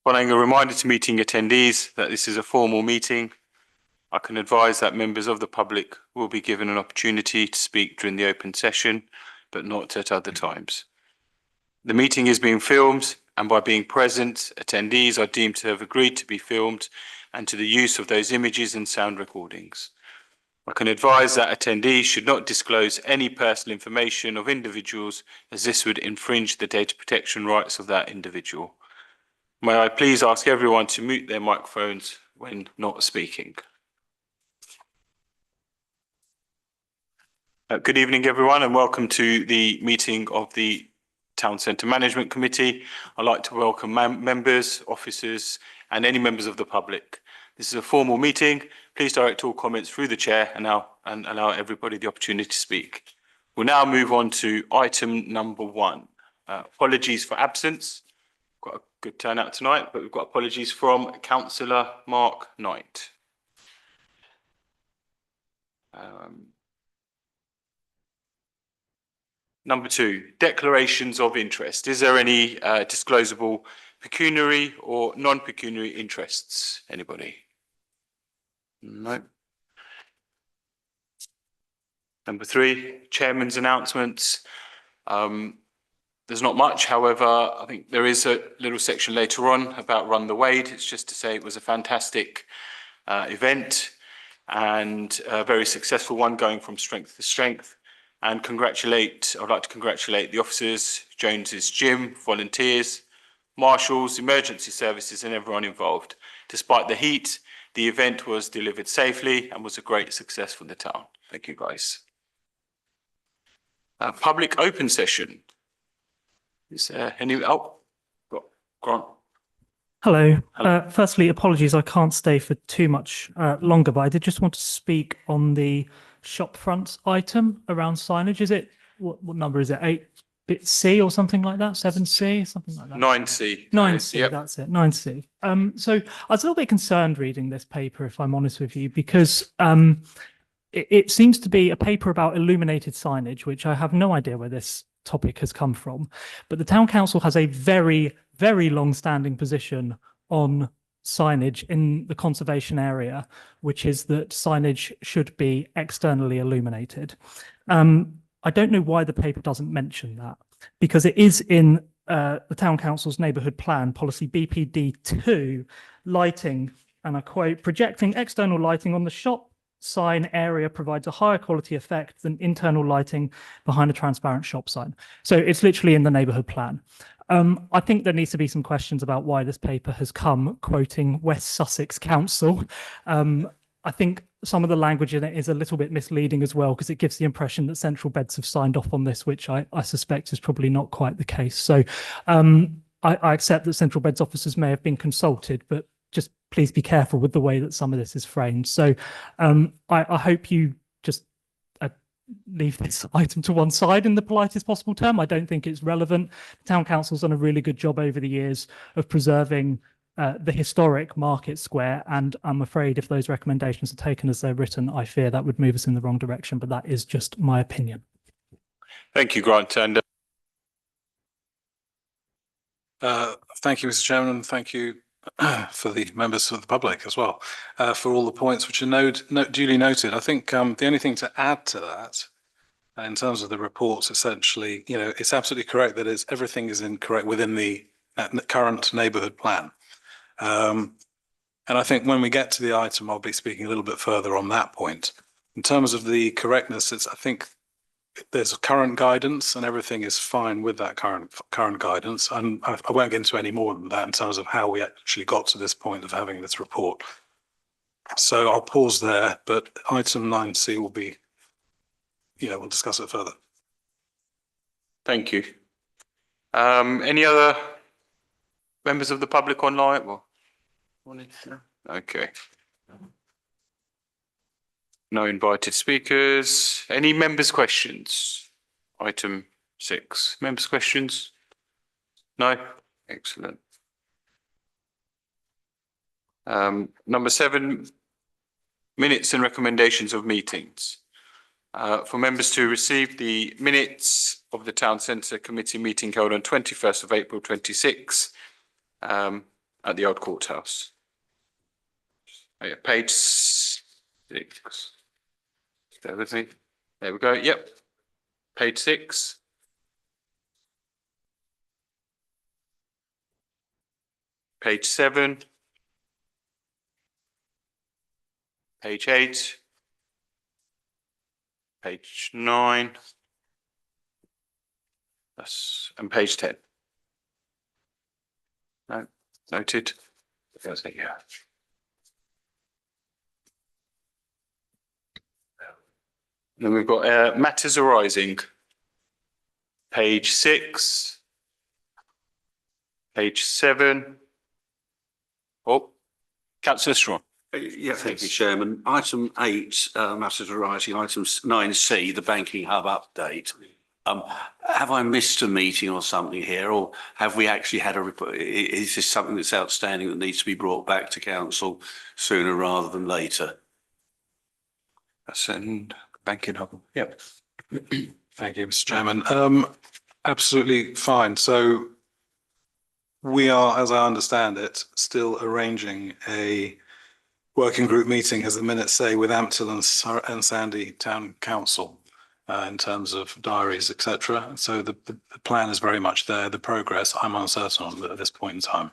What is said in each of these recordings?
Following a reminder to meeting attendees that this is a formal meeting, I can advise that members of the public will be given an opportunity to speak during the open session, but not at other times. The meeting is being filmed, and by being present, attendees are deemed to have agreed to be filmed and to the use of those images and sound recordings. I can advise that attendees should not disclose any personal information of individuals, as this would infringe the data protection rights of that individual. May I please ask everyone to mute their microphones when not speaking. Good evening, everyone, and welcome to the meeting of the Town Centre Management Committee. I'd like to welcome members, officers, and any members of the public. This is a formal meeting. Please direct all comments through the chair and allow everybody the opportunity to speak. We'll now move on to item number 1. Apologies for absence. Got a good turnout tonight, but we've got apologies from Councillor Mark Knight. Number 2, declarations of interest. Is there any disclosable pecuniary or non-pecuniary interests? Anybody? No. Number 3, chairman's announcements. There's not much, however, I think there is a little section later on about Run the Wade. It's just to say it was a fantastic event and a very successful one, going from strength to strength. And I'd like to congratulate the officers, Jones's Gym, volunteers, marshals, emergency services, and everyone involved. Despite the heat, the event was delivered safely and was a great success for the town. Thank you, guys. Public open session. Is there any? Oh, Grant. Hello. Firstly, apologies, I can't stay for too much longer, but I did just want to speak on the shop front item around signage. Is it, what number is it? 8C or something like that? 7C, something like that? 9C. 9C, Yep. That's it, 9C. So I was a little bit concerned reading this paper, if I'm honest with you, because it seems to be a paper about illuminated signage, which I have no idea where this topic has come from. But the Town Council has a very, very long-standing position on signage in the conservation area, which is that signage should be externally illuminated. I don't know why the paper doesn't mention that, because it is in the Town Council's neighbourhood plan, policy BPD2, lighting, and I quote, projecting external lighting on the shop sign area provides a higher quality effect than internal lighting behind a transparent shop sign. So it's literally in the neighbourhood plan. I think there needs to be some questions about why this paper has come quoting West Sussex Council. I think some of the language in it is a little bit misleading as well, because it gives the impression that Central Beds have signed off on this, which I suspect is probably not quite the case. So I accept that Central Beds officers may have been consulted, but just please be careful with the way that some of this is framed. So I hope you just leave this item to one side in the politest possible term. I don't think it's relevant. The Town Council's done a really good job over the years of preserving the historic Market Square, and I'm afraid if those recommendations are taken as they're written, I fear that would move us in the wrong direction, but that is just my opinion. Thank you, Grant. And thank you, Mr. Chairman, and thank you for the members of the public as well, for all the points which are duly noted. I think the only thing to add to that, in terms of the reports, essentially, it's absolutely correct that everything is correct within the current neighbourhood plan. And I think when we get to the item, I'll be speaking a little bit further on that point. In terms of the correctness, I think there's current guidance and everything is fine with that current guidance. And I won't get into any more than that in terms of how we actually got to this point of having this report. So I'll pause there, but item 9C will be, we'll discuss it further. thank you. Any other members of the public online? Well, okay. No invited speakers. Any members' questions? Item 6. Members' questions? No? Excellent. Number 7, minutes and recommendations of meetings. For members to receive the minutes of the Town Centre Committee meeting held on 21st of April 26. at the old courthouse. Oh, yeah, page 6. Bear with me. There we go. Yep. Page 6. Page 7. Page 8. Page 9. And page 10. No, noted. Yeah. Then we've got matters arising. Page 6. Page 7. Oh, Councillor Strawn. Yeah, thank you, Chairman. Item 8, matters arising. Item 9C, the banking hub update. Have I missed a meeting or something here, or have we actually had a report? Is this something that's outstanding that needs to be brought back to council sooner rather than later? That's in banking hub. Yep. Thank you, Mr. Chairman. Absolutely fine. So we are, as I understand it, still arranging a working group meeting, as the minutes say, with Ampthill and Sandy Town Council in terms of diaries, etc. So the plan is very much there. The progress, I'm uncertain on at this point in time.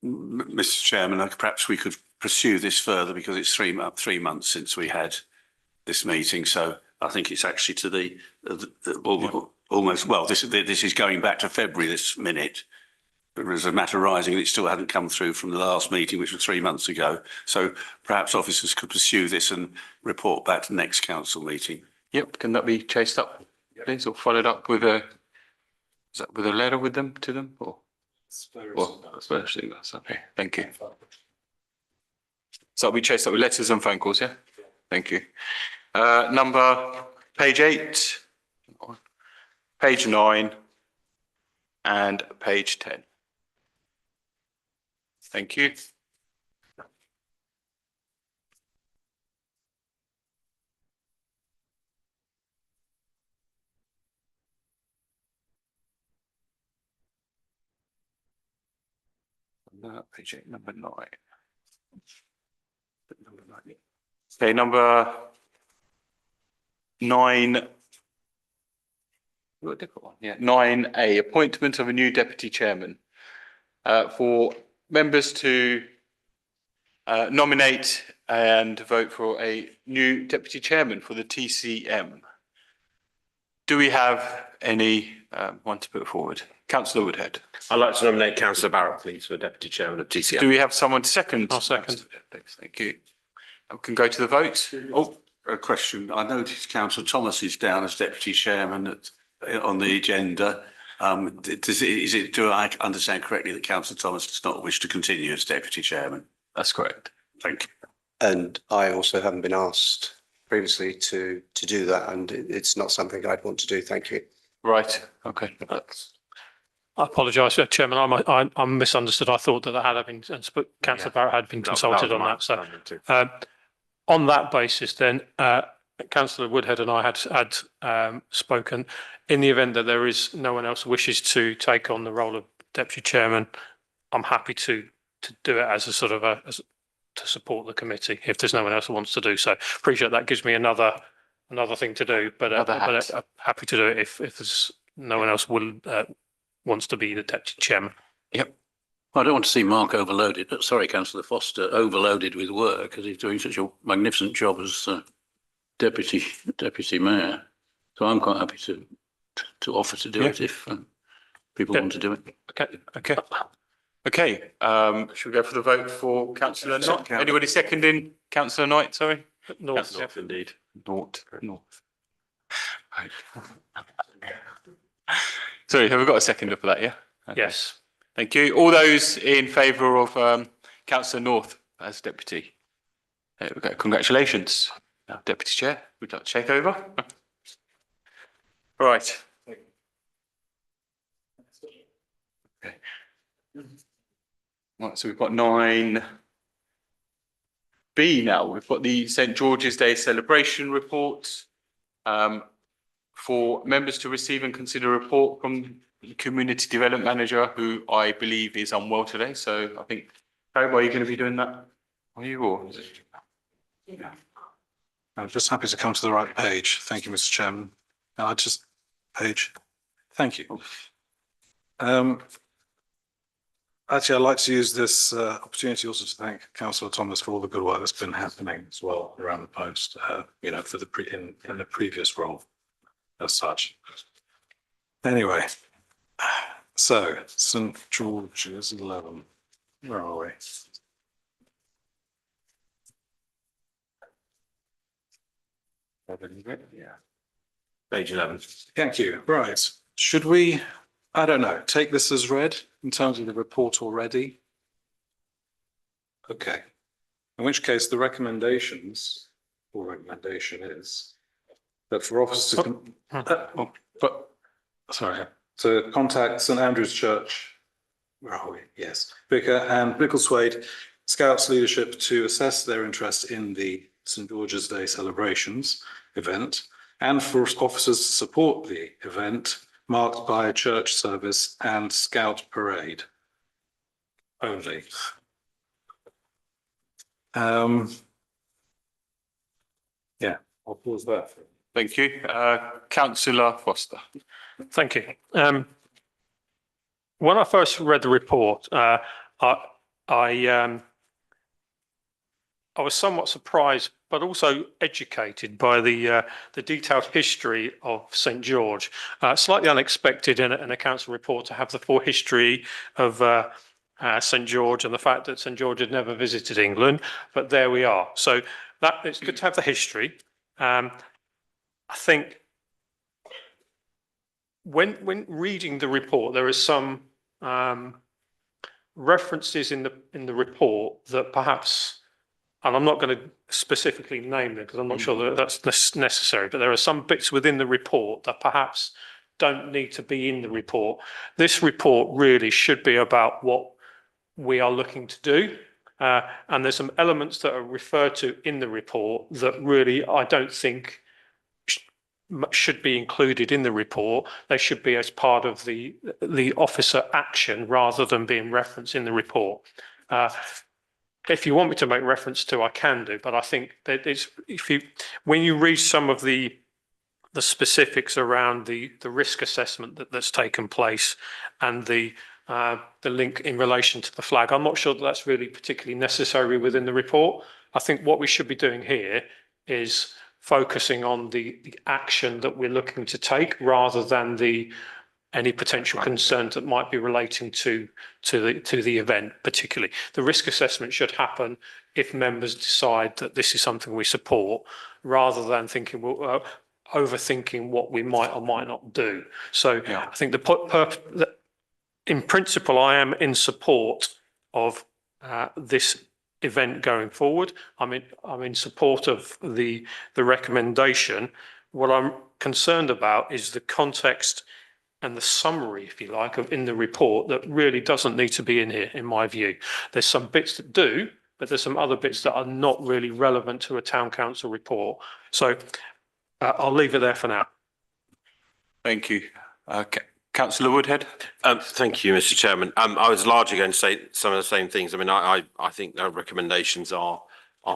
Mr. Chairman, perhaps we could pursue this further because it's 3 months since we had this meeting. So I think it's actually to the almost, well, this is going back to February this minute. But there's a matter arising that it still hadn't come through from the last meeting, which was 3 months ago. So perhaps officers could pursue this and report back to the next council meeting. Yep. Can that be chased up, please, or followed up with a letter with them to them, or? Well, especially that's okay. Thank you. So we chased up with letters and phone calls, yeah? Thank you. Page 8, page 9, and page 10. Thank you. Page 8, number 9. Okay, number 9. What a different one. Yeah, 9A, appointment of a new deputy chairman. For members to nominate and vote for a new deputy chairman for the TCM. Do we have any one to put forward? Councillor Woodhead. I'd like to nominate Councillor Barrett, please, for Deputy Chairman of TCM. Do we have someone to second? I'll second. Thank you. We can go to the vote. Oh, a question. I noticed Councillor Thomas is down as Deputy Chairman on the agenda. Do I understand correctly that Councillor Thomas does not wish to continue as Deputy Chairman? That's correct. Thank you. And I also haven't been asked previously to do that, and it's not something I'd want to do. Thank you. Right. Okay. I apologise, Chairman. I misunderstood. I thought that had been, Councillor Barrett had been consulted on that. So, on that basis, then Councillor Woodhead and I had spoken. In the event that there is no one else wishes to take on the role of Deputy Chairman, I'm happy to do it as a sort of to support the committee if there's no one else who wants to do so. Appreciate that gives me another thing to do, but happy to do it if there's no one else wants to be the Deputy Chairman. Yep. I don't want to see Mark overloaded. Sorry, Councillor Foster, overloaded with work because he's doing such a magnificent job as deputy mayor. So I'm quite happy to offer to do it if people want to do it. Okay. Should we go for the vote for Councillor Knight? Anybody seconding Councillor Knight? Sorry. North, indeed. North. Right. Sorry, have we got a seconder for that? Yeah. Okay. Yes. Thank you. All those in favour of Councillor North as deputy? There we go. Congratulations. Now, Deputy Chair, would you like to take over? Right. Okay. Right, so we've got 9B now. We've got the St George's Day celebration report. For members to receive and consider a report from community development manager, who I believe is unwell today. So I think, Cobra, are you going to be doing that? Are you, or is it? Yeah. I'm just happy to come to the right page. Thank you, Mr. Chairman. Page. Thank you. Actually, I'd like to use this opportunity also to thank Councillor Thomas for all the good work that's been happening as well around the post, you know, for the in the previous role as such. Anyway, so St George's 11. Where are we? Yeah. Page 11. Thank you. Right. Should we, I don't know, take this as read in terms of the report already? Okay. In which case the recommendations or recommendation is that for officers to contact St Andrew's Church, where are we? Yes, Vicar and Biggleswade Scouts leadership to assess their interest in the St George's Day celebrations event, and for officers to support the event marked by a church service and scout parade only. Yeah, I'll pause there. Thank you. Councillor Foster. Thank you. When I first read the report, I was somewhat surprised, but also educated by the detailed history of St George. Slightly unexpected in a council report to have the full history of St George and the fact that St George had never visited England, but there we are. So that it's good to have the history. I think when reading the report, there is some references in the report that perhaps, and I'm not going to specifically name them because I'm not sure that that's necessary, but there are some bits within the report that perhaps don't need to be in the report. This report really should be about what we are looking to do. And there's some elements that are referred to in the report that really I don't think should be included in the report. They should be as part of the officer action rather than being referenced in the report. If you want me to make reference to, I can do, but I think that it's, when you read some of the specifics around the risk assessment that's taken place and the link in relation to the flag, I'm not sure that that's really particularly necessary within the report. I think what we should be doing here is focusing on the action that we're looking to take rather than any potential concerns that might be relating to the event. Particularly the risk assessment should happen if members decide that this is something we support, rather than thinking overthinking what we might or might not do. So yeah. I think in principle I am in support of this event going forward. I'm in support of the recommendation. What I'm concerned about is the context and the summary, if you like, in the report that really doesn't need to be in here, in my view. There's some bits that do, but there's some other bits that are not really relevant to a town council report. So I'll leave it there for now. Thank you. Councillor Woodhead. Thank you, Mr. Chairman. I was largely going to say some of the same things. I mean, I think our recommendations are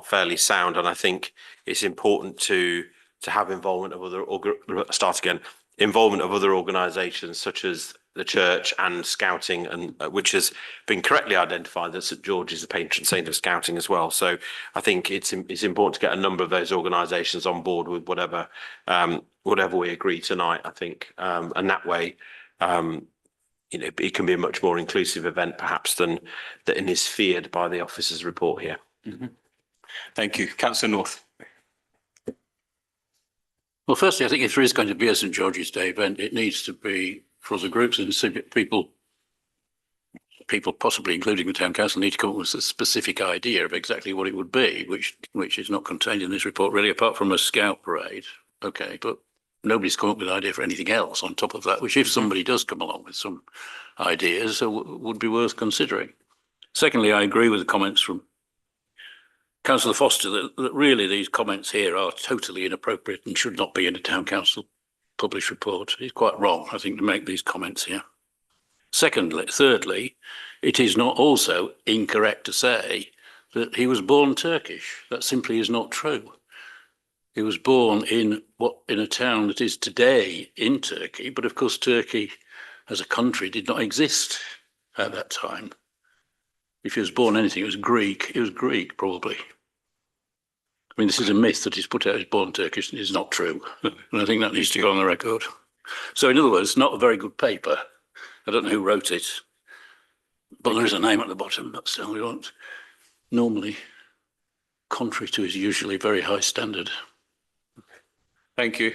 fairly sound, and I think it's important to have involvement of involvement of other organisations such as the church and scouting, and which has been correctly identified that St George is the patron saint of scouting as well. So I think it's important to get a number of those organisations on board with whatever we agree tonight. I think, and that way, it can be a much more inclusive event perhaps than is feared by the officers' report here. Mm-hmm. Thank you, Councillor North. Well, firstly, I think if there is going to be a St George's Day event, it needs to be for the groups and people possibly including the town council need to come up with a specific idea of exactly what it would be, which is not contained in this report really, apart from a scout parade. Okay, but nobody's come up with an idea for anything else on top of that, which if somebody does come along with some ideas, would be worth considering. Secondly, I agree with the comments from Councillor Foster that really these comments here are totally inappropriate and should not be in a town council published report. He's quite wrong, I think, to make these comments here. Thirdly, it is not also incorrect to say that he was born Turkish. That simply is not true. He was born in a town that is today in Turkey, but of course Turkey as a country did not exist at that time. If he was born anything, it was Greek. It was Greek, probably. I mean, this is a myth that he's put out as born Turkish and is not true. And I think that needs to go on the record. So in other words, not a very good paper. I don't know who wrote it, but there is a name at the bottom, but still we don't normally, contrary to his usually very high standard. Thank you.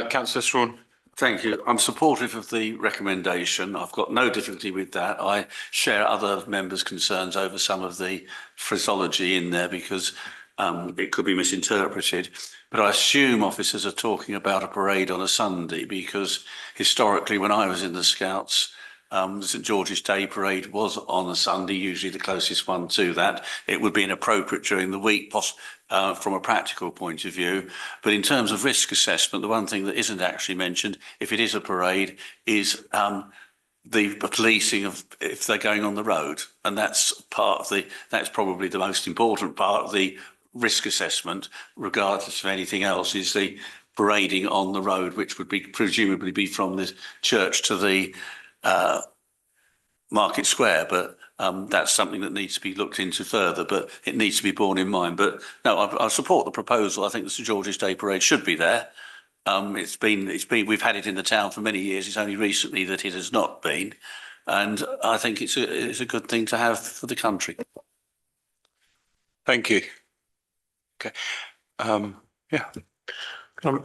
Councillor Strawn. Thank you. I'm supportive of the recommendation. I've got no difficulty with that. I share other members' concerns over some of the phraseology in there because it could be misinterpreted. But I assume officers are talking about a parade on a Sunday because historically when I was in the Scouts, the St George's Day Parade was on a Sunday, usually the closest one to that. It would be inappropriate during the week from a practical point of view. But in terms of risk assessment, the one thing that isn't actually mentioned, if it is a parade, is the policing of if they're going on the road. And that's that's probably the most important part of the risk assessment, regardless of anything else, is the parading on the road, which would be presumably be from the church to the Market Square, but that's something that needs to be looked into further, but it needs to be borne in mind. But no, I support the proposal. I think the St George's Day Parade should be there. We've had it in the town for many years. It's only recently that it has not been, and I think it's a good thing to have for the country. Thank you. Okay. Yeah. I was going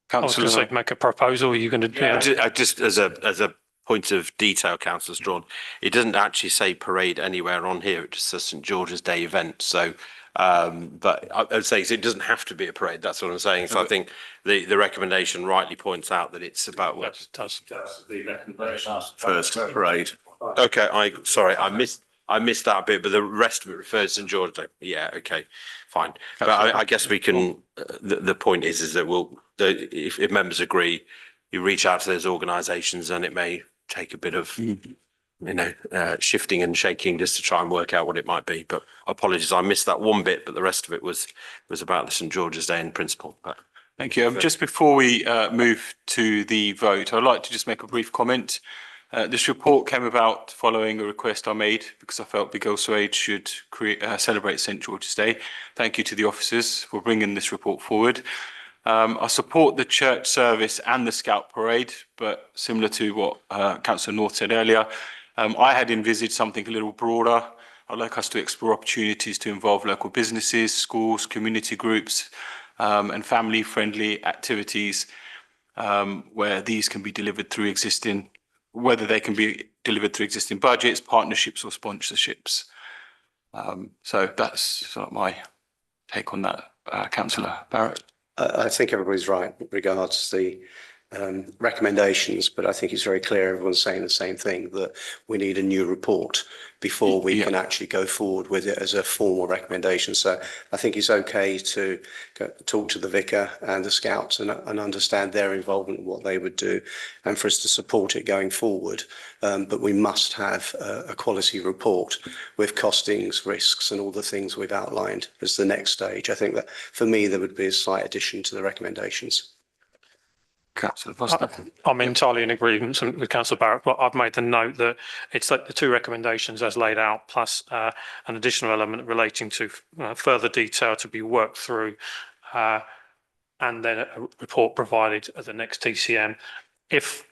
Councillor. to say make a proposal. Are you going to? Yeah, just as a point of detail, Councillor Strawn, it doesn't actually say parade anywhere on here. It just says St George's Day event. So, but I would say it doesn't have to be a parade. That's what I'm saying. So I think the recommendation rightly points out that it's about what It does. The recommendation first parade. Okay, I missed that bit, but the rest of it refers to St George's Day. Yeah, okay, fine. But I guess we can. The point is that if members agree, you reach out to those organisations, and it may take a bit of shifting and shaking just to try and work out what it might be. But apologies, I missed that one bit, but the rest of it was about the St George's Day in principle. But Thank you. Just before we move to the vote, I'd like to just make a brief comment. This report came about following a request I made because I felt Biggleswade should celebrate St George's Day. Thank you to the officers for bringing this report forward. I support the church service and the Scout Parade, but similar to what Councillor North said earlier, I had envisaged something a little broader. I'd like us to explore opportunities to involve local businesses, schools, community groups, and family-friendly activities where these can be delivered through existing budgets, partnerships or sponsorships. So that's sort of my take on that, Councillor Barrett. I think everybody's right with regards to the recommendations, but I think it's very clear everyone's saying the same thing, that we need a new report before we can actually go forward with it as a formal recommendation. So I think it's okay to talk to the vicar and the Scouts and understand their involvement in what they would do, and for us to support it going forward. But we must have a quality report with costings, risks and all the things we've outlined as the next stage. I think that for me there would be a slight addition to the recommendations. Councillor Foster. I'm entirely in agreement with Councillor Barrett, but I've made the note that it's like the two recommendations as laid out, plus an additional element relating to further detail to be worked through, and then a report provided at the next TCM. If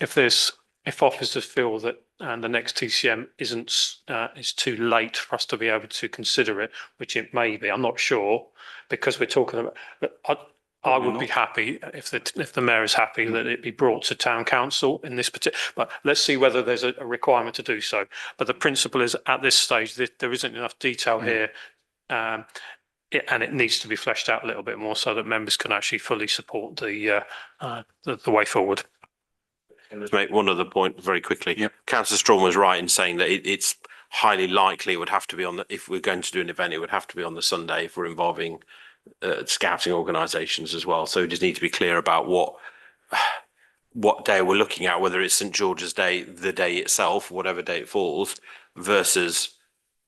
officers feel that the next TCM is too late for us to be able to consider it, which it may be, I'm not sure, because we're talking about. I would be happy if the mayor is happy that it be brought to town council in this particular, but let's see whether there's a requirement to do so. But the principle is at this stage, there isn't enough detail here, and it needs to be fleshed out a little bit more so that members can actually fully support the way forward. let's make one other point very quickly. Yep. Councillor Strawn was right in saying that it's highly likely it would have to be if we're going to do an event, it would have to be on the Sunday if we're involving scouting organisations as well. So we just need to be clear about what day we're looking at, whether it's St George's Day, the day itself, whatever day it falls, versus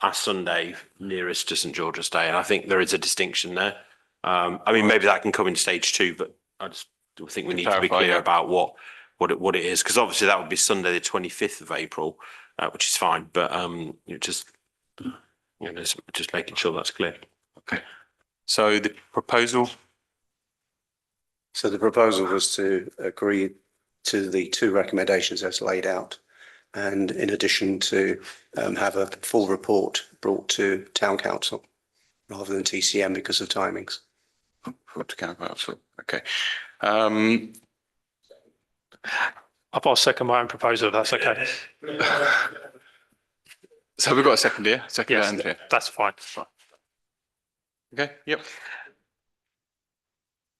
a Sunday nearest to St George's Day. And I think there is a distinction there. I mean, maybe that can come in stage 2, but I just think we need to be clear about what it is, because obviously that would be Sunday the 25th of April, which is fine, but just making sure that's clear. Okay. So the proposal. So the proposal was to agree to the 2 recommendations as laid out, and in addition to have a full report brought to Town Council rather than TCM because of timings. To Town Council. Okay. I'll second my own proposal, if that's okay. So we've got a second here. Second, Yes, Andrea. that's fine. Okay. Yep.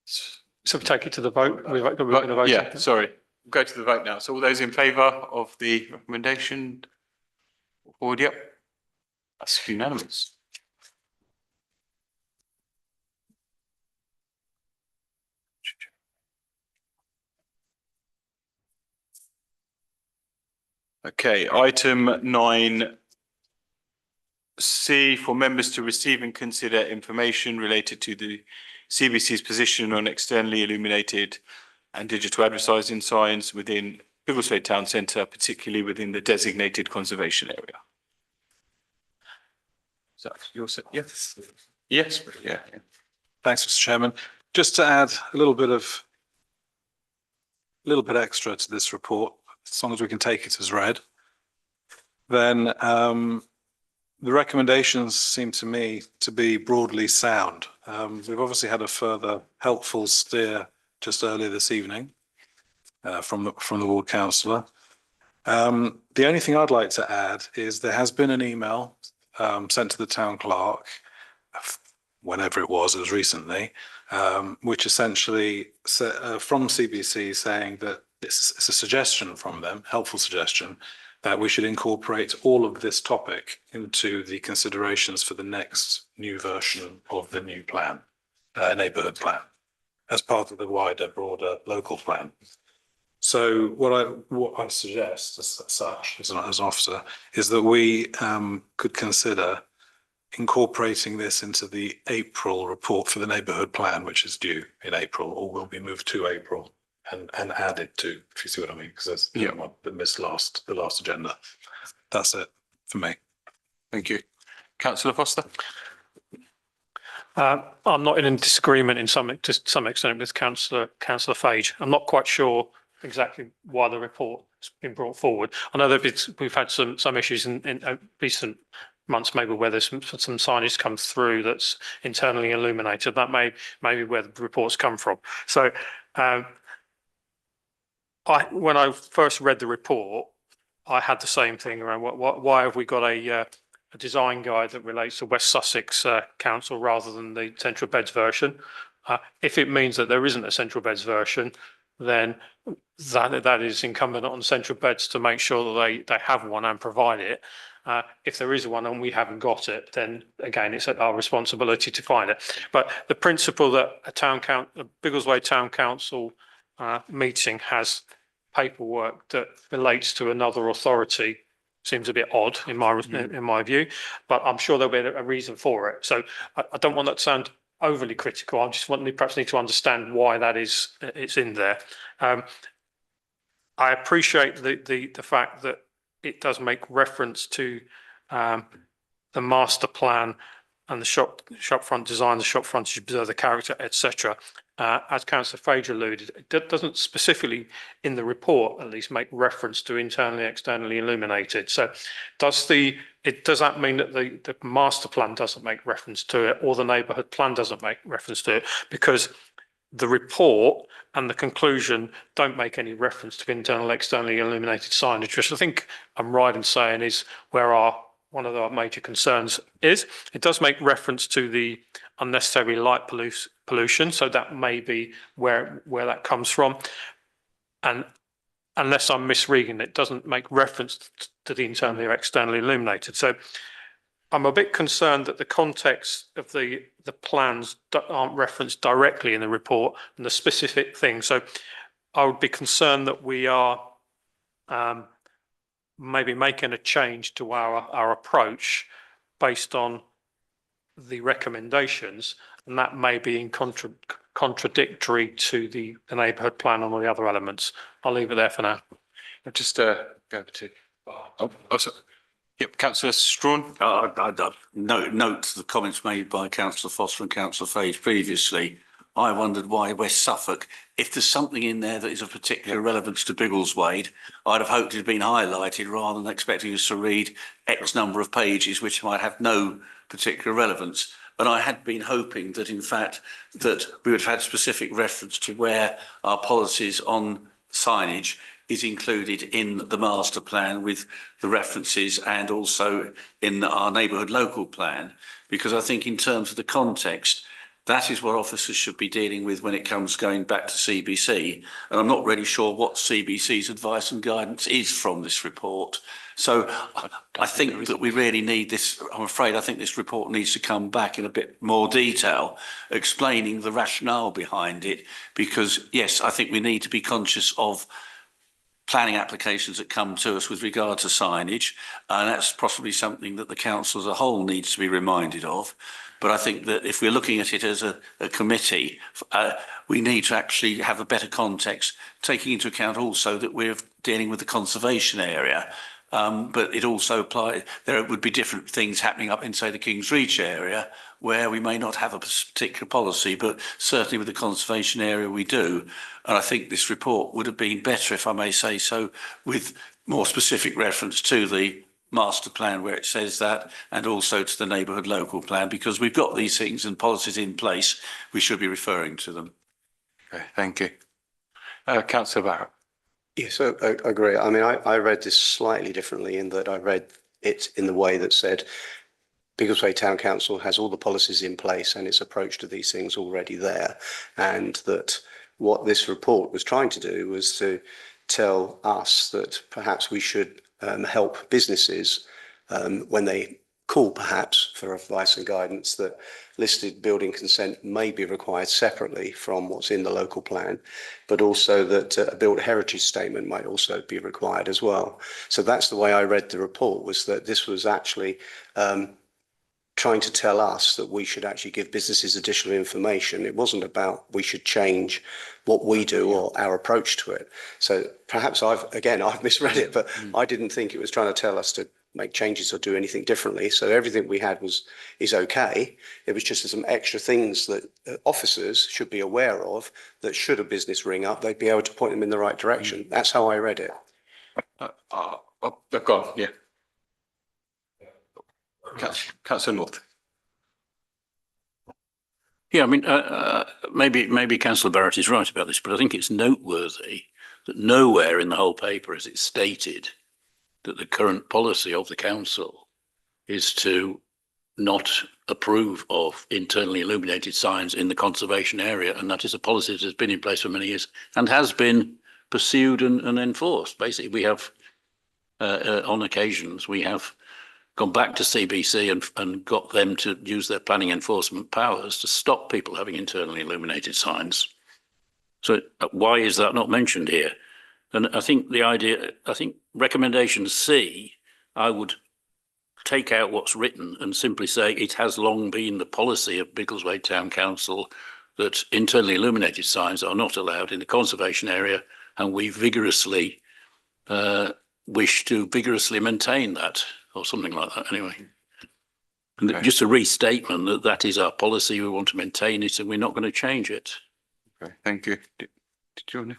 So we take it to the vote. We're going to vote. Yeah. Sorry. We'll go to the vote now. So all those in favour of the recommendation? Forward. Yep. That's unanimous. Okay, item 9C for members to receive and consider information related to the CBC's position on externally illuminated and digital advertising signs within Biggleswade Town Centre, particularly within the designated conservation area. Is that your set? Yes. Yes. Yeah. Thanks, Mr. Chairman. Just to add a little bit extra to this report, as long as we can take it as read, then the recommendations seem to me to be broadly sound. We've obviously had a further helpful steer just earlier this evening from the ward councillor. The only thing I'd like to add is there has been an email sent to the town clerk, whenever it was recently, which essentially from CBC saying that it's a suggestion from them, helpful suggestion, that we should incorporate all of this topic into the considerations for the next new version of the new plan, neighbourhood plan, as part of the wider, broader local plan. So what I suggest as such, as an officer, is that we could consider incorporating this into the April report for the neighbourhood plan, which is due in April, or will be moved to April, and added to, if you see what I mean, because there's missed the last agenda. That's it for me. Thank you. Councillor Foster. I'm not in disagreement to some extent with Councillor Fage. I'm not quite sure exactly why the report has been brought forward. I know that we've had some issues in recent months, maybe where there's some signage comes through that's internally illuminated. That may be where the reports come from. So when I first read the report, I had the same thing around why have we got a design guide that relates to West Sussex Council rather than the Central Beds version. If it means that there isn't a Central Beds version, then that is incumbent on Central Beds to make sure that they have one and provide it. If there is one and we haven't got it, then again, it's our responsibility to find it. But the principle that a Biggleswade Town Council meeting has paperwork that relates to another authority seems a bit odd in my view, but I'm sure there'll be a reason for it. So I don't want that to sound overly critical. I just perhaps need to understand why it's in there. I appreciate the fact that it does make reference to the master plan and the shop front design, the shop frontage, preserve the character, etc. As Councillor Fage alluded, it doesn't specifically in the report at least make reference to internally, externally illuminated. So does that mean that the master plan doesn't make reference to it, or the neighbourhood plan doesn't make reference to it? Because the report and the conclusion don't make any reference to internal, externally illuminated signage, which I think I'm right in saying is where one of our major concerns is. It does make reference to the unnecessary light pollution, so that may be where that comes from. And unless I'm misreading, it doesn't make reference to the internally or externally illuminated. So I'm a bit concerned that the context of the plans aren't referenced directly in the report and the specific things. So I would be concerned that we are maybe making a change to our approach based on the recommendations, and that may be in contradictory to the neighbourhood plan and all the other elements. I'll leave it there for now. I'll just go over to. Sorry. Yep, Councillor Strawn. Note the comments made by Councillor Foster and Councillor Fade previously. I wondered why West Suffolk, if there's something in there that is of particular relevance to Biggleswade, I'd have hoped it had been highlighted rather than expecting us to read X number of pages which might have no particular relevance. And I had been hoping that, in fact, that we would have had specific reference to where our policies on signage is included in the master plan with the references and also in our neighbourhood local plan, because I think in terms of the context, that is what officers should be dealing with when it comes going back to CBC. And I'm not really sure what CBC's advice and guidance is from this report. So I think that we really need this. I'm afraid I think this report needs to come back in a bit more detail, explaining the rationale behind it, because yes, I think we need to be conscious of planning applications that come to us with regard to signage, and that's possibly something that the council as a whole needs to be reminded of. But I think that if we're looking at it as a committee, we need to actually have a better context, taking into account also that we're dealing with the conservation area. But it also applies, there would be different things happening up in, say, the King's Reach area, where we may not have a particular policy, but certainly with the conservation area we do. And I think this report would have been better, if I may say so, with more specific reference to the master plan where it says that, and also to the neighbourhood local plan, because we've got these things and policies in place, we should be referring to them. Okay, thank you. Councillor Barrett. Yes, I agree. I mean, I read this slightly differently in that I read it in the way that said Biggleswade Town Council has all the policies in place and its approach to these things already there, and that what this report was trying to do was to tell us that perhaps we should help businesses when they call perhaps for advice and guidance, that listed building consent may be required separately from what's in the local plan, but also that a built heritage statement might also be required as well. So that's the way I read the report, was that this was actually trying to tell us that we should actually give businesses additional information. It wasn't about we should change what we do or our approach to it. So perhaps I've misread it, but I didn't think it was trying to tell us to make changes or do anything differently. So everything we had is okay. It was just some extra things that officers should be aware of, that should a business ring up, they'd be able to point them in the right direction. That's how I read it. Go on, yeah. Councillor North. Yeah, I mean, maybe Councillor Barrett is right about this, but I think it's noteworthy that nowhere in the whole paper is it stated that the current policy of the council is to not approve of internally illuminated signs in the conservation area, and that is a policy that has been in place for many years and has been pursued and enforced. Basically, we have, on occasions, we have gone back to CBC and got them to use their planning enforcement powers to stop people having internally illuminated signs. So why is that not mentioned here? And I think recommendation C, I would take out what's written and simply say it has long been the policy of Biggleswade Town Council that internally illuminated signs are not allowed in the conservation area, and we vigorously wish to vigorously maintain that, or something like that anyway. And Okay. just a restatement that that is our policy, we want to maintain it and we're not going to change it. Okay, thank you. Did you want to?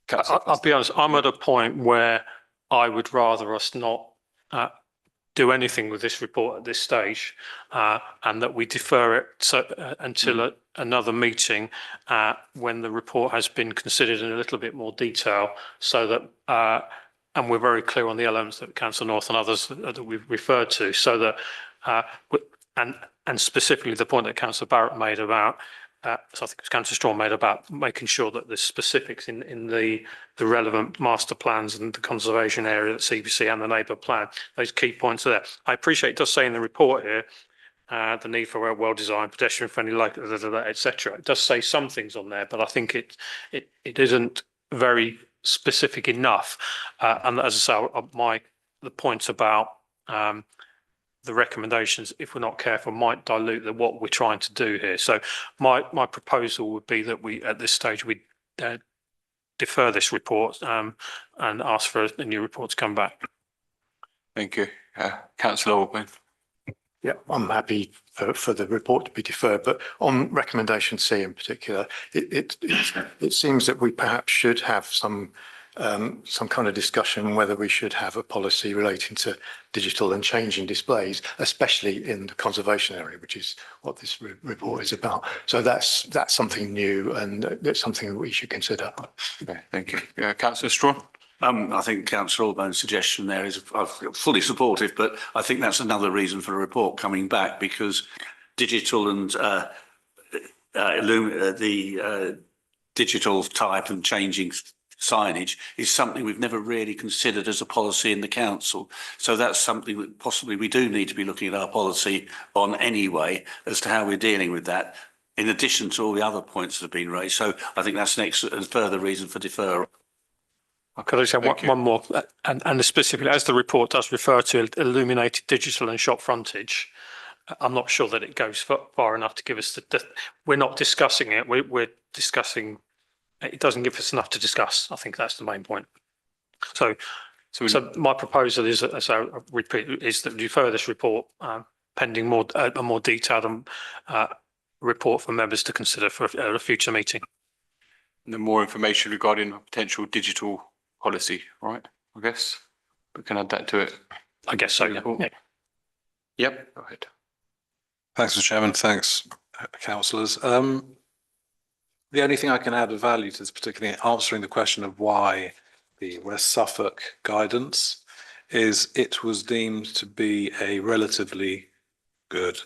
I'll be honest, I'm at a point where I would rather us not do anything with this report at this stage, and that we defer it until another meeting when the report has been considered in a little bit more detail, so that and we're very clear on the elements that Councillor North and others that we've referred to, so that and specifically the point that Councillor Barrett made about so I think it was Councillor Strawn made about making sure that the specifics in the relevant master plans and the conservation area at CBC and the neighbour plan, those key points are there. I appreciate it does say in the report here the need for a well-designed, pedestrian-friendly, etc. It does say some things on there, but I think it isn't very specific enough. And as I say, the points about the recommendations, if we're not careful, might dilute what we're trying to do here. So my proposal would be that we, at this stage, we defer this report and ask for a new report to come back. Thank you. Councillor Orban. Yeah, I'm happy for the report to be deferred, but on recommendation C in particular, it seems that we perhaps should have some kind of discussion whether we should have a policy relating to digital and changing displays, especially in the conservation area, which is what this report is about. So that's something new, and that's something that we should consider. Okay, thank you. Councillor Strawn. I think Councillor Orban's suggestion there is fully supportive, but I think that's another reason for a report coming back, because digital and the digital type and changing signage is something we've never really considered as a policy in the council. So that's something that possibly we do need to be looking at our policy on anyway, as to how we're dealing with that, in addition to all the other points that have been raised. So I think that's an extra further reason for deferral. Could I say one more? And specifically, as the report does refer to illuminated digital and shop frontage, I'm not sure that it goes far enough to give us we're not discussing it. We're discussing. It doesn't give us enough to discuss. I think that's the main point. So my proposal is, as I repeat, is that we defer this report pending a more detailed report for members to consider for a future meeting. And then more information regarding a potential digital policy, right? I guess we can add that to it. I guess so. Yeah. Yep. Go ahead. Thanks, Mr. Chairman. Thanks, councillors. The only thing I can add of value to this, particularly answering the question of why the West Suffolk guidance, is it was deemed to be a relatively good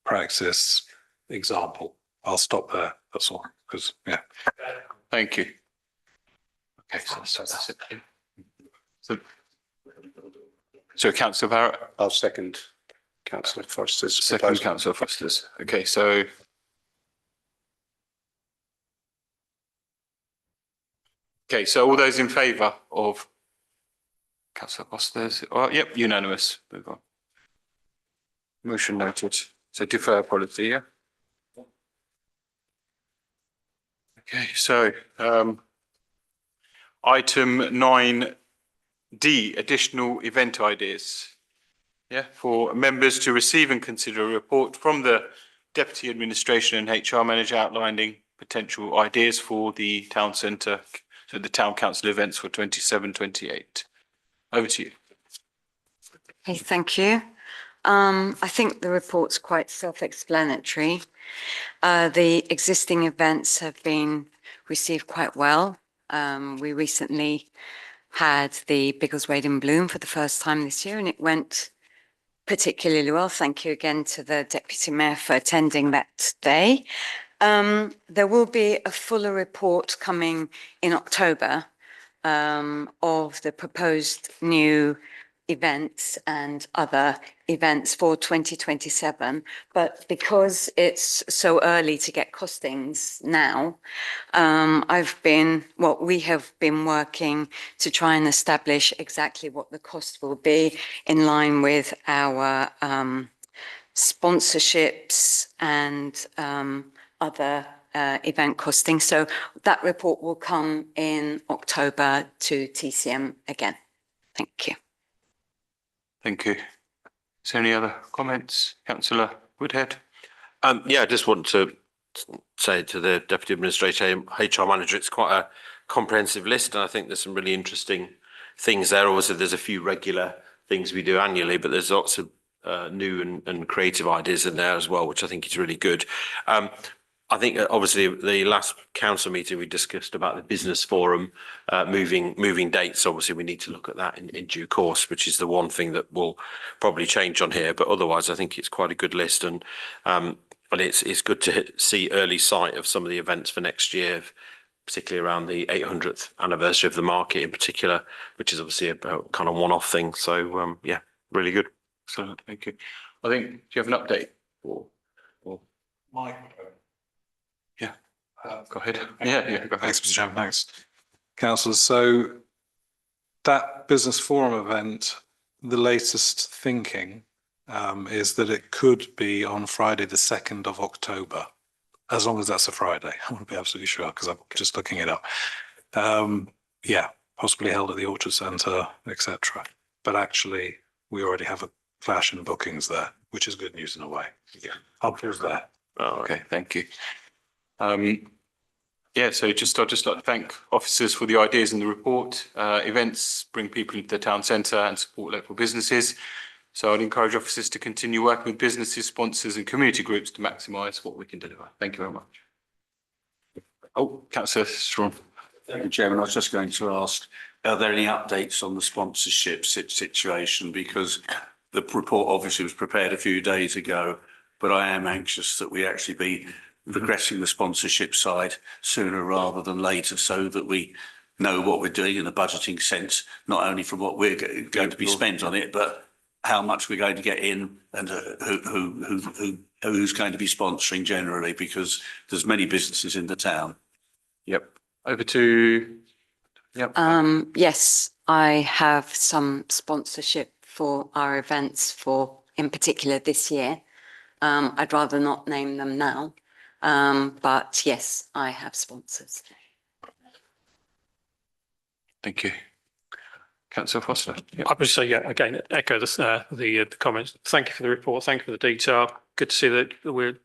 practice example. I'll stop there. That's all. Because Thank you. Okay, so that's it. So Councillor Barrett. I'll second Councillor Foster's Second proposal. Councillor Foster's. Okay, so all those in favour of Councillor Foster's, yep, unanimous. Move on. Motion noted. So defer policy, yeah. Okay, so item 9D, additional event ideas. Yeah, for members to receive and consider a report from the Deputy Administration and HR Manager outlining potential ideas for the town centre, so the town council events for 27-28. Over to you. Okay, thank you. I think the report's quite self-explanatory. The existing events have been received quite well. We recently had the Biggleswade in Bloom for the first time this year, and it went particularly well. Thank you again to the Deputy Mayor for attending that day. There will be a fuller report coming in October of the proposed new events and other events for 2027. But because it's so early to get costings now, we have been working to try and establish exactly what the cost will be in line with our sponsorships and other event costing. So that report will come in October to TCM again. Thank you. Thank you. Is there any other comments? Councillor Woodhead? Yeah, I just want to say to the Deputy Administrator, HR Manager, it's quite a comprehensive list, and I think there's some really interesting things there. Obviously, there's a few regular things we do annually, but there's lots of new and creative ideas in there as well, which I think is really good. I think obviously the last council meeting we discussed about the business forum moving dates. Obviously we need to look at that in due course, which is the one thing that will probably change on here. But otherwise, I think it's quite a good list, and but it's good to see early sight of some of the events for next year, particularly around the 800th anniversary of the market in particular, which is obviously a kind of one-off thing. So yeah, really good. Excellent, thank you. I think, do you have an update, Mike. Go ahead. Yeah, go ahead. Thanks, Mr. Chairman. Thanks. Councillors, so that business forum event, the latest thinking is that it could be on Friday, the 2nd of October, as long as that's a Friday. I want to be absolutely sure because I'm just looking it up. Yeah, possibly held at the Orchard Centre, etc. But actually, we already have a clash in bookings there, which is good news in a way. Yeah, I'll pause there. Okay, thank you. Yeah, so I'd just like to thank officers for the ideas in the report. Events bring people into the town centre and support local businesses. So I'd encourage officers to continue working with businesses, sponsors and community groups to maximise what we can deliver. Thank you very much. Oh, Councillor Strawn. Thank you, Chairman. I was just going to ask, are there any updates on the sponsorship situation? Because the report obviously was prepared a few days ago, but I am anxious that we actually be progressing the sponsorship side sooner rather than later so that we know what we're doing in a budgeting sense, not only from what we're going to be spent on it, but how much we're going to get in and who's going to be sponsoring generally, because there's many businesses in the town. Yep. Over to. Yep. Yes, I have some sponsorship for our events for, in particular this year. I'd rather not name them now, but yes, I have sponsors. Thank you. Councillor Foster. Yep. I would say, yeah, again, echo the comments. Thank you for the report. Thank you for the detail. Good to see that we're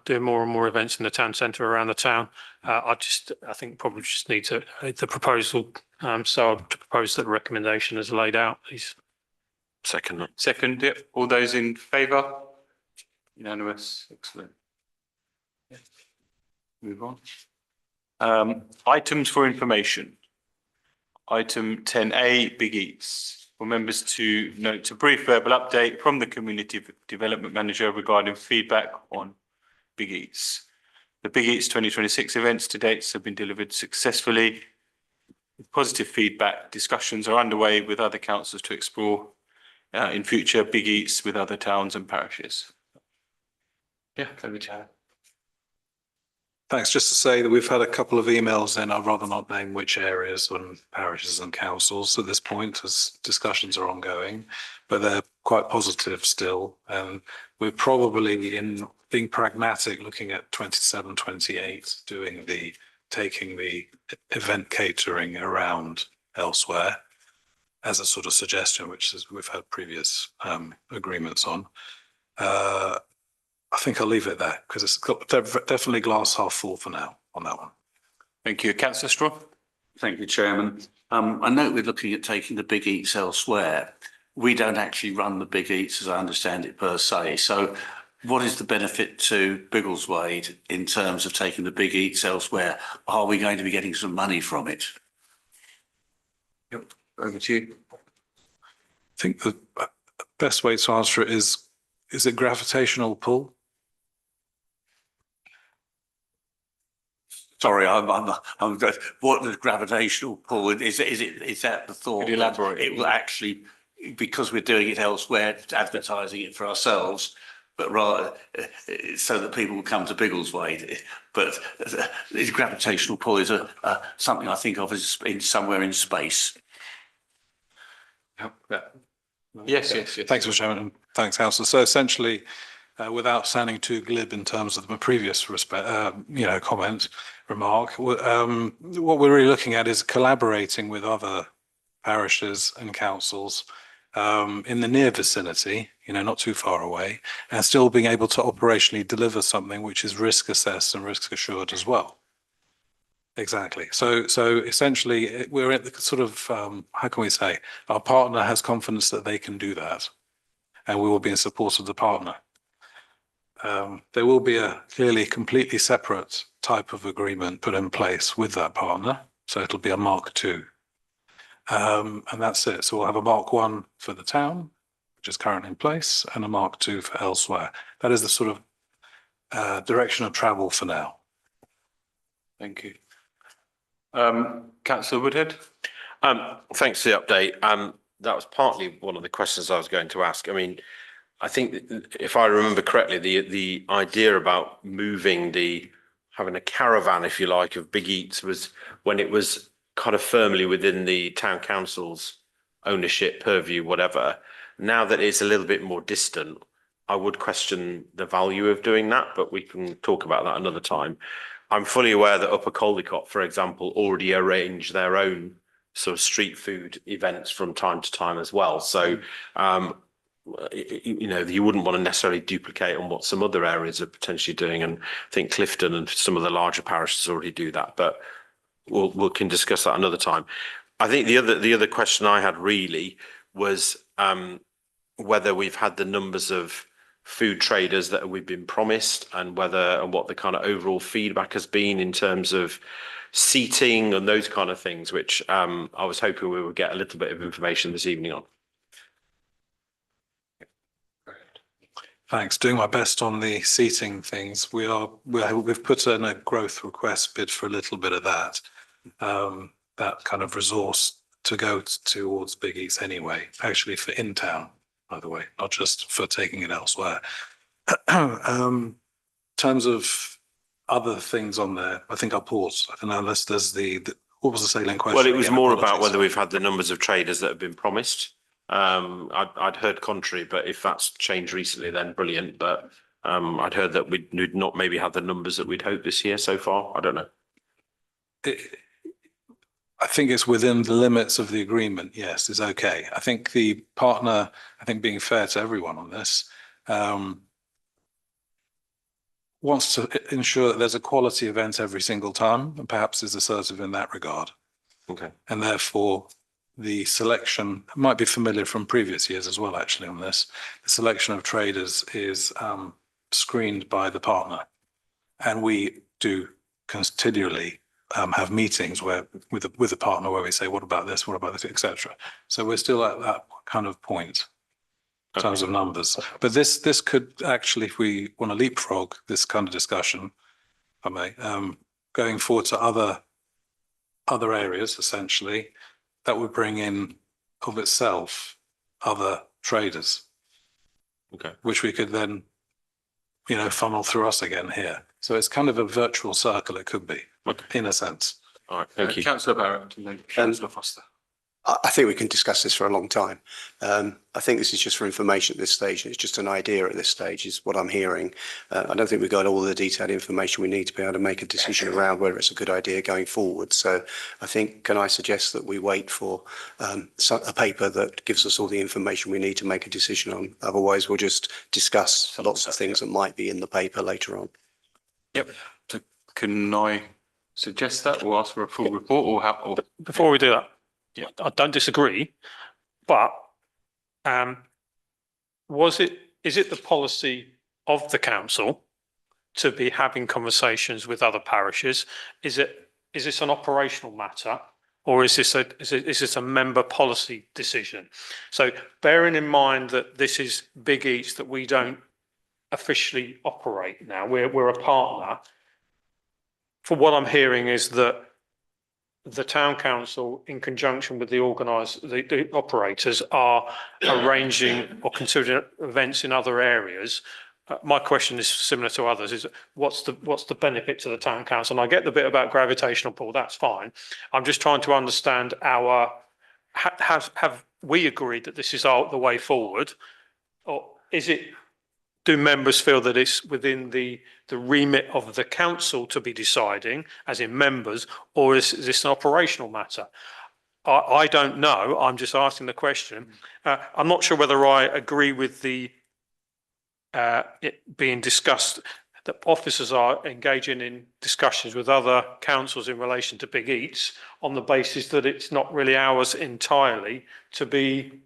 doing more and more events in the town centre around the town. I think probably just need to the proposal. So to propose that the recommendation is laid out, please. Second. Second, yep. All those in favour? Unanimous. Excellent. Yeah. Move on. Items for information. Item 10A, Big Eats. For members to note a brief verbal update from the Community Development Manager regarding feedback on Big Eats. The Big Eats 2026 events to date have been delivered successfully. With positive feedback, discussions are underway with other councils to explore in future Big Eats with other towns and parishes. Yeah, over to you. Thanks. Just to say that we've had a couple of emails in. I'd rather not name which areas and parishes and councils at this point, as discussions are ongoing, but they're quite positive still. And we're probably, in being pragmatic, looking at 27, 28, taking the event catering around elsewhere as a sort of suggestion, which is we've had previous agreements on. I think I'll leave it there because it's definitely glass half full for now on that one. Thank you. Councillor Straw. Thank you, Chairman. I know we're looking at taking the Big Eats elsewhere. We don't actually run the Big Eats, as I understand it, per se. So what is the benefit to Biggleswade in terms of taking the Big Eats elsewhere? Are we going to be getting some money from it? Yep. Over to you. I think the best way to answer it is it gravitational pull? Sorry, what the gravitational pull is that the thought? Could you elaborate? It will actually, because we're doing it elsewhere, advertising it for ourselves, but rather so that people will come to Biggleswade. But the gravitational pull is something I think of as somewhere in space. Yes. Thanks, Mr. Chairman, and thanks, Councillor. So essentially, without sounding too glib in terms of my previous remark, what we're really looking at is collaborating with other parishes and councils in the near vicinity, not too far away, and still being able to operationally deliver something which is risk assessed and risk assured as well. Exactly. So essentially, we're at the sort of, how can we say, our partner has confidence that they can do that, and we will be in support of the partner. There will be a clearly completely separate type of agreement put in place with that partner. So it'll be a Mark II. And that's it. So we'll have a Mark I for the town, which is currently in place, and a Mark II for elsewhere. That is the sort of direction of travel for now. Thank you. Councillor Woodhead. Thanks for the update. That was partly one of the questions I was going to ask. I mean, I think if I remember correctly, the idea about having a caravan, if you like, of Big Eats was when it was kind of firmly within the town council's ownership, purview, whatever. Now that it's a little bit more distant, I would question the value of doing that, but we can talk about that another time. I'm fully aware that Upper Caldicot, for example, already arrange their own sort of street food events from time to time as well. So, you wouldn't want to necessarily duplicate on what some other areas are potentially doing. And I think Clifton and some of the larger parishes already do that, but we can discuss that another time. I think the other question I had really was whether we've had the numbers of food traders that we've been promised and what the kind of overall feedback has been in terms of seating and those kind of things, which I was hoping we would get a little bit of information this evening on. Thanks. Doing my best on the seating things. We've put in a growth request bid for a little bit of that kind of resource to go towards Big Eats anyway, actually for in town, by the way, not just for taking it elsewhere. In terms of other things on there, I think I'll pause. I don't know unless there's what was the salient question? Well, it was again? more Apologies. about whether we've had the numbers of traders that have been promised. I'd heard contrary, but if that's changed recently, then brilliant. But I'd heard that we'd not maybe had the numbers that we'd hoped this year so far. I don't know. I think it's within the limits of the agreement. Yes, is okay. I think the partner, being fair to everyone on this, wants to ensure that there's a quality event every single time, and perhaps is assertive in that regard. Okay. And therefore, the selection might be familiar from previous years as well, actually, on this. The selection of traders is screened by the partner. And we do continually have meetings with the partner where we say, what about this, etc. So we're still at that kind of point in terms of numbers. But this could actually, if we want to leapfrog this kind of discussion, if I may, going forward to other areas, essentially, that would bring in of itself other traders. Okay. Which we could then, funnel through us again here. So it's kind of a virtual circle, it could be, in a sense. All right, thank you. Councillor Barrett and then Councillor Foster. I think we can discuss this for a long time. I think this is just for information at this stage. It's just an idea at this stage is what I'm hearing. I don't think we've got all the detailed information we need to be able to make a decision around whether it's a good idea going forward. So I think, can I suggest that we wait for a paper that gives us all the information we need to make a decision on? Otherwise, we'll just discuss lots of things that might be in the paper later on. Yep. So can I suggest that or ask for a full report or Before we do that, yeah, I don't disagree, but is it the policy of the council to be having conversations with other parishes? Is this an operational matter, or is this a member policy decision? So bearing in mind that this is Big Eats that we don't officially operate now, we're a partner. For what I'm hearing is that the town council, in conjunction with the operators, are arranging or considering events in other areas. My question is similar to others: is what's the benefit to the town council? And I get the bit about gravitational pull. That's fine. I'm just trying to understand have we agreed that this is the way forward, or is it? Do members feel that it's within the remit of the council to be deciding, as in members, or is this an operational matter? I don't know. I'm just asking the question. I'm not sure whether I agree with it being discussed that officers are engaging in discussions with other councils in relation to Big Eats on the basis that it's not really ours entirely to be.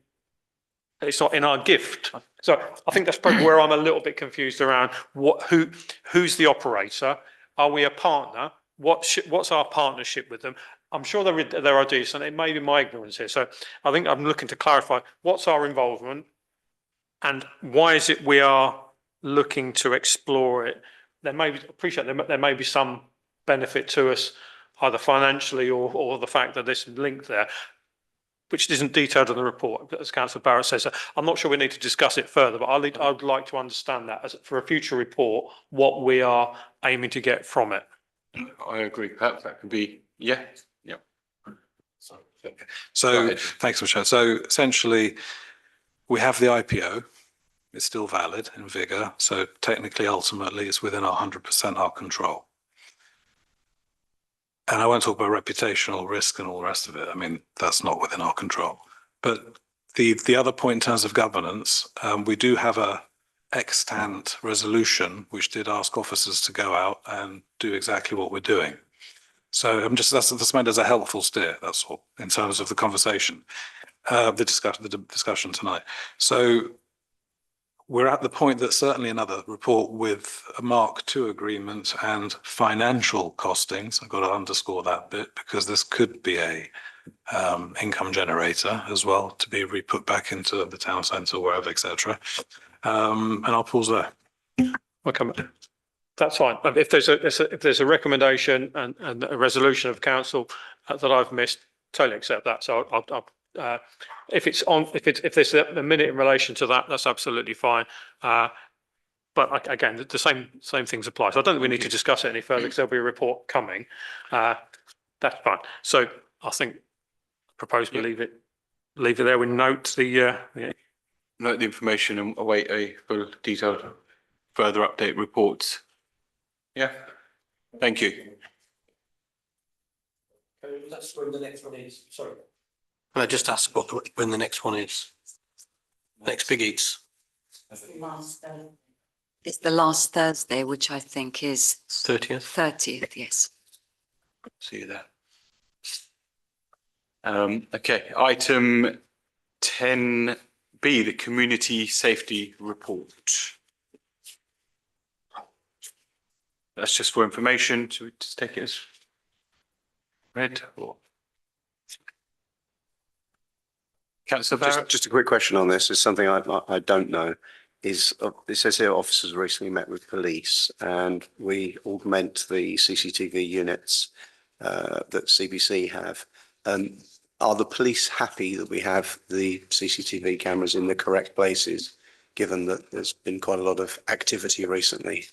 It's not in our gift. So I think that's probably where I'm a little bit confused around who's the operator? Are we a partner? What's our partnership with them? I'm sure there are deals, and it may be my ignorance here. So I think I'm looking to clarify what's our involvement and why is it we are looking to explore it. There may be some benefit to us, either financially or the fact that there's some link there. which isn't detailed in the report, as Councillor Barrett says. I'm not sure we need to discuss it further, but I would like to understand that as for a future report, what we are aiming to get from it. I agree. Perhaps that could be, yeah. So thanks, Michelle. So essentially, we have the IPO. It's still valid in vigour. So technically, ultimately, it's within 100% our control. And I won't talk about reputational risk and all the rest of it. I mean, that's not within our control. But the other point in terms of governance, we do have a extant resolution which did ask officers to go out and do exactly what we're doing. So I'm just that's meant as a helpful steer. That's all in terms of the conversation, the discussion tonight. So we're at the point that certainly another report with a Mark II agreement and financial costings. I've got to underscore that bit because this could be a income generator as well to be re-put back into the town centre, wherever, etc. And I'll pause there. Okay, that's fine. If there's a recommendation and a resolution of council that I've missed, totally accept that. So I'll if if there's a minute in relation to that, that's absolutely fine. But again, the same things apply. So I don't think we need to discuss it any further because there'll be a report coming. That's fine. So I think propose we leave it there. We note the Note the information and await a full detailed further update reports. Yeah. Thank you. That's when the next one is. Sorry. Can I just ask when the next one is? Next Big Eats. It's the last Thursday, which I think is 30th. 30th, yes. See you there. Okay, item 10B, the community safety report. That's just for information. Should we just take it as read? Or Councillor Barrett? Just a quick question on this. It's something I don't know. It says here officers recently met with police and we augment the CCTV units that CBC have. Are the police happy that we have the CCTV cameras in the correct places, given that there's been quite a lot of activity recently?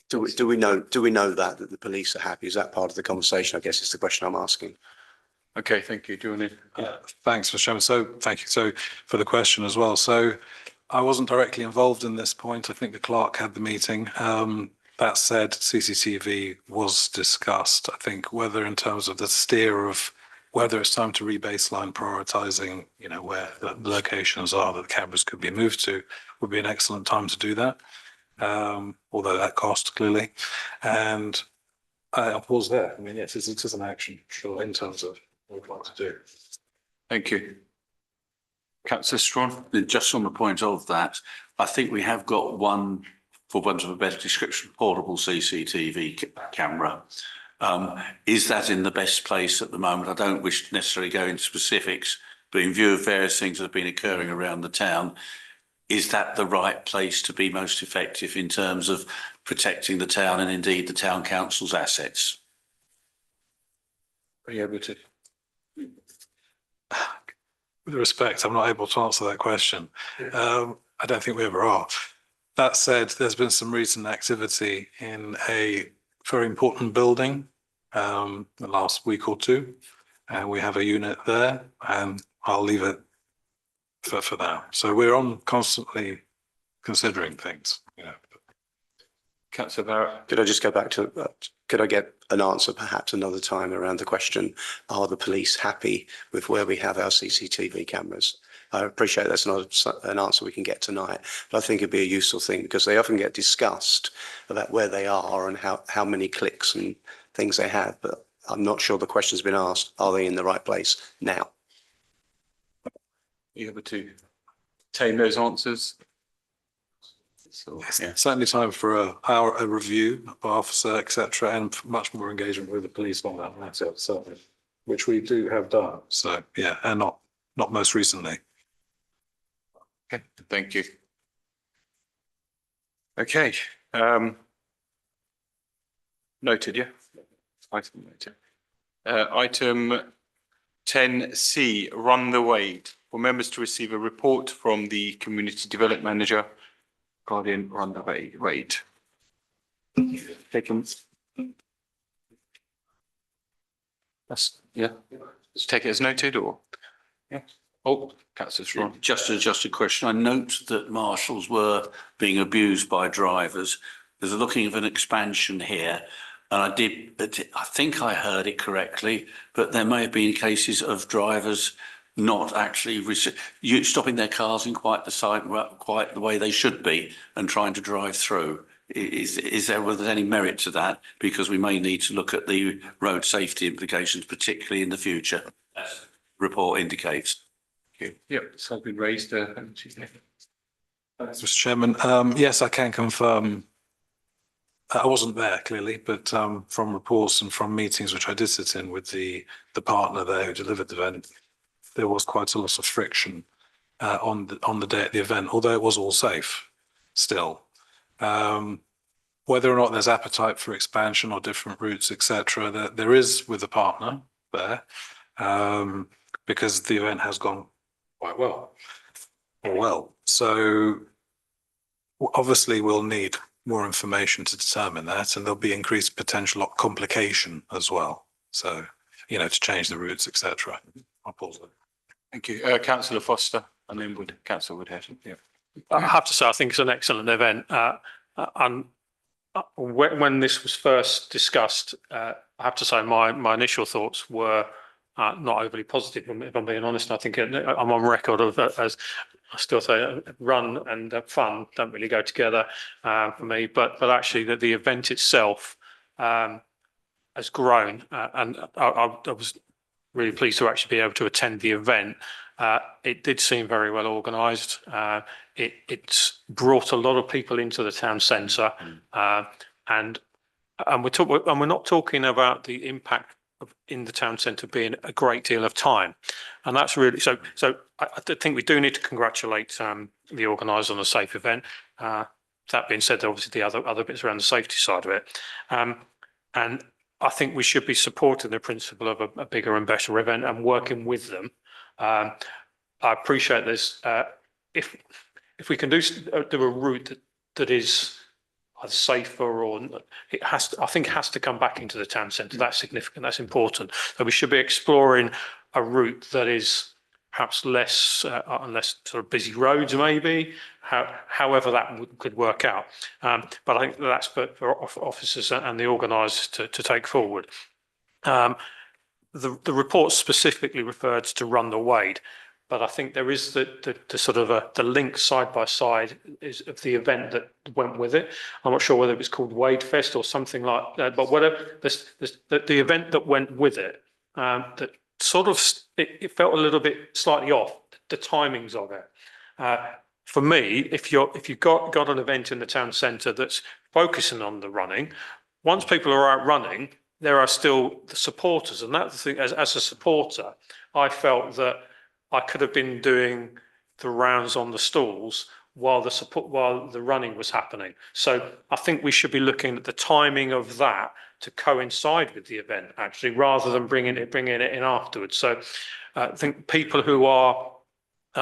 Do we know that the police are happy? Is that part of the conversation? I guess is the question I'm asking. Okay, thank you. Do you want to? Thanks, Mr. Chairman. So thank you. So for the question as well. So I wasn't directly involved in this point. I think the clerk had the meeting. That said, CCTV was discussed. I think whether in terms of the steer of whether it's time to re-baseline prioritising, where the locations are that the cameras could be moved to, would be an excellent time to do that. Although that cost clearly. And I'll pause there. I mean, yes, it is an action, sure, in terms of what we'd like to do. Thank you. Councillor Strawn? Just on the point of that, I think we have got one, for want of a better description, portable CCTV camera. Is that in the best place at the moment? I don't wish to necessarily go into specifics, but in view of various things that have been occurring around the town, is that the right place to be most effective in terms of protecting the town and indeed the town council's assets? Are you able to? With respect, I'm not able to answer that question. I don't think we ever are. That said, there's been some recent activity in a very important building the last week or two, and we have a unit there, and I'll leave it for now. So we're on constantly considering things. Councillor Barrett? Could I just go back to, could I get an answer perhaps another time around the question, are the police happy with where we have our CCTV cameras? I appreciate that's not an answer we can get tonight, but I think it'd be a useful thing because they often get discussed about where they are and how many clicks and things they have, but I'm not sure the question's been asked, are they in the right place now? Are you able to obtain those answers? So, yeah. Certainly time for a review by officer, etc., and much more engagement with the police on that matter, certainly, which we do have done. So yeah, and not most recently. Okay, thank you. Okay, noted, yeah. Item noted. Item 10C, Run the Wade. For members to receive a report from the Community Development Manager regarding Run the Wade. Taken. That's, yeah. Let's take it as noted or? Yeah. Oh, Councillor Strawn. Just a question. I note that marshals were being abused by drivers. There's a looking of an expansion here. And I think I heard it correctly, but there may have been cases of drivers not actually stopping their cars in quite the way they should be and trying to drive through. Is there any merit to that? Because we may need to look at the road safety implications, particularly in the future, as the report indicates. Yep, it's been raised. Mr. Chairman, yes, I can confirm. I wasn't there clearly, but from reports and from meetings which I did sit in with the partner there who delivered the event, there was quite a lot of friction on the day at the event, although it was all safe still. Whether or not there's appetite for expansion or different routes, etc., there is with the partner there, because the event has gone quite well. So obviously we'll need more information to determine that, and there'll be increased potential complication as well. So, to change the routes, etc. I'll pause there. Thank you. Councillor Foster, and then Councillor Woodhead. Yeah. I have to say, I think it's an excellent event. And when this was first discussed, I have to say my initial thoughts were not overly positive, if I'm being honest. I think I'm on record of as I still say, run and fun don't really go together for me. But actually, the event itself has grown, and I was really pleased to actually be able to attend the event. It did seem very well organised. It's brought a lot of people into the town centre, and we're not talking about the impact in the town centre being a great deal of time, and that's really so. I think we do need to congratulate the organisers on a safe event. That being said, obviously the other bits around the safety side of it, and I think we should be supporting the principle of a bigger and better event and working with them. I appreciate this. If we can do a route that is safer, or it has to, I think it has to come back into the town centre. That's significant. That's important. So we should be exploring a route that is perhaps less sort of busy roads, maybe. However that could work out. But I think that's for officers and the organisers to take forward. The report specifically referred to Run the Wade, but I think there is the sort of the link side by side is of the event that went with it. I'm not sure whether it was called Wade Fest or something like that, but whatever the event that went with it, that sort of it felt a little bit slightly off, the timings of it. For me, if you've got an event in the town centre that's focusing on the running, once people are out running, there are still the supporters, and that's the thing. As a supporter, I felt that I could have been doing the rounds on the stalls while the running was happening. So I think we should be looking at the timing of that to coincide with the event, actually, rather than bringing it in afterwards. So I think people who are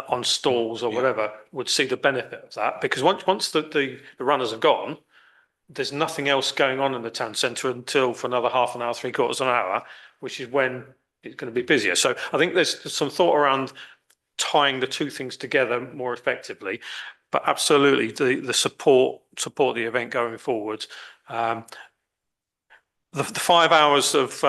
on stalls or whatever would see the benefit of that, because once the runners have gone, there's nothing else going on in the town centre until for another half an hour, 3/4 of an hour, which is when it's going to be busier. So I think there's some thought around tying the two things together more effectively, but absolutely the support the event going forward. The 5 hours of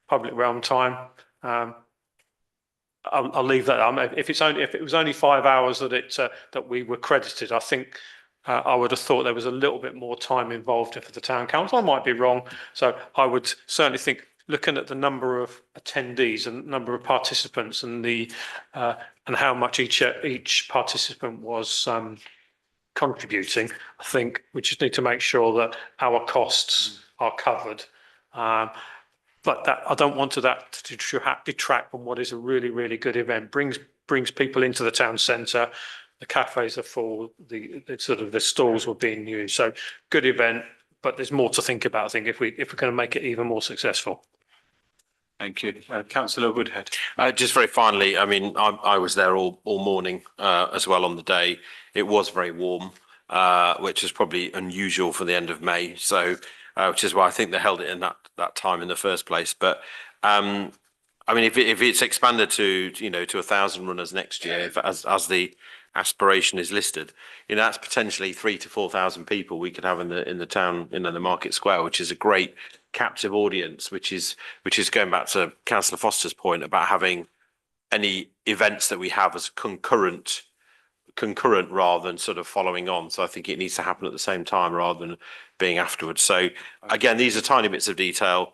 public realm time, I'll leave that. If it was only 5 hours that we were credited, I think I would have thought there was a little bit more time involved for the town council. I might be wrong, so I would certainly think, looking at the number of attendees and number of participants and and how much each participant was contributing, I think we just need to make sure that our costs are covered. But I don't want that to detract from what is a really, really good event. Brings people into the town centre. The cafes are full. The stalls were being used. So good event, but there's more to think about, I think, if we're going to make it even more successful. Thank you. Councillor Woodhead. Just very finally, I mean, I was there all morning as well on the day. It was very warm, which is probably unusual for the end of May. So, which is why I think they held it in that time in the first place. But I mean, if it's expanded to to 1,000 runners next year, as the aspiration is listed, that's potentially 3,000 to 4,000 people we could have in the town, the market square, which is a great captive audience, which is going back to Councillor Foster's point about having any events that we have as concurrent rather than sort of following on. So I think it needs to happen at the same time rather than being afterwards. So again, these are tiny bits of detail.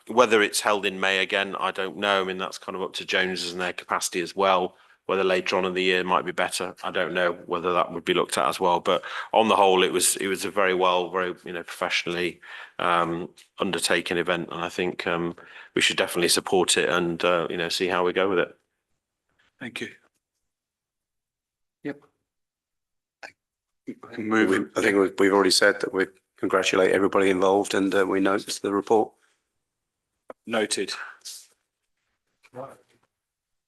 Whether it's held in May again, I don't know. I mean, that's kind of up to Joneses and their capacity as well. Whether later on in the year might be better, I don't know whether that would be looked at as well. But on the whole, it was a very professionally undertaken event, and I think we should definitely support it and see how we go with it. Thank you. Yep. I think we've already said that we congratulate everybody involved, and we note the report. Noted.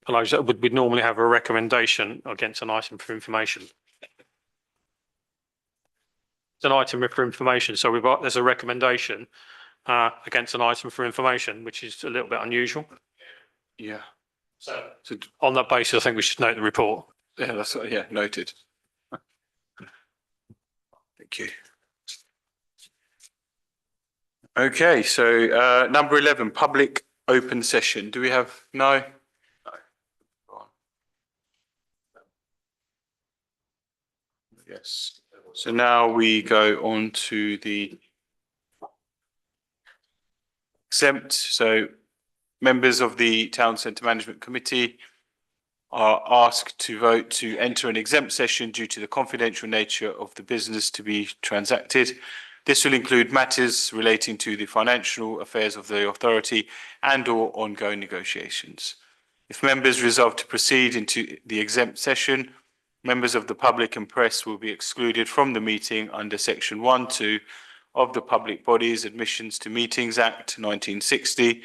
And we'd normally have a recommendation against an item for information. It's an item for information, so there's a recommendation against an item for information, which is a little bit unusual. Yeah. So on that basis, I think we should note the report. Yeah, noted. Thank you. Okay, so number 11, public open session. Do we have no? Yes. So now we go on to the exempt. So members of the Town Centre Management Committee are asked to vote to enter an exempt session due to the confidential nature of the business to be transacted. This will include matters relating to the financial affairs of the authority and/or ongoing negotiations. If members resolve to proceed into the exempt session, members of the public and press will be excluded from the meeting under Section 1(2) of the Public Bodies Admissions to Meetings Act 1960,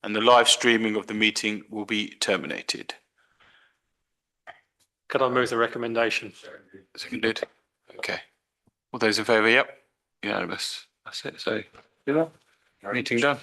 and the live streaming of the meeting will be terminated. Could I move the recommendation? Seconded. Okay. All those in favour? Yep. Unanimous. That's it. So, meeting done.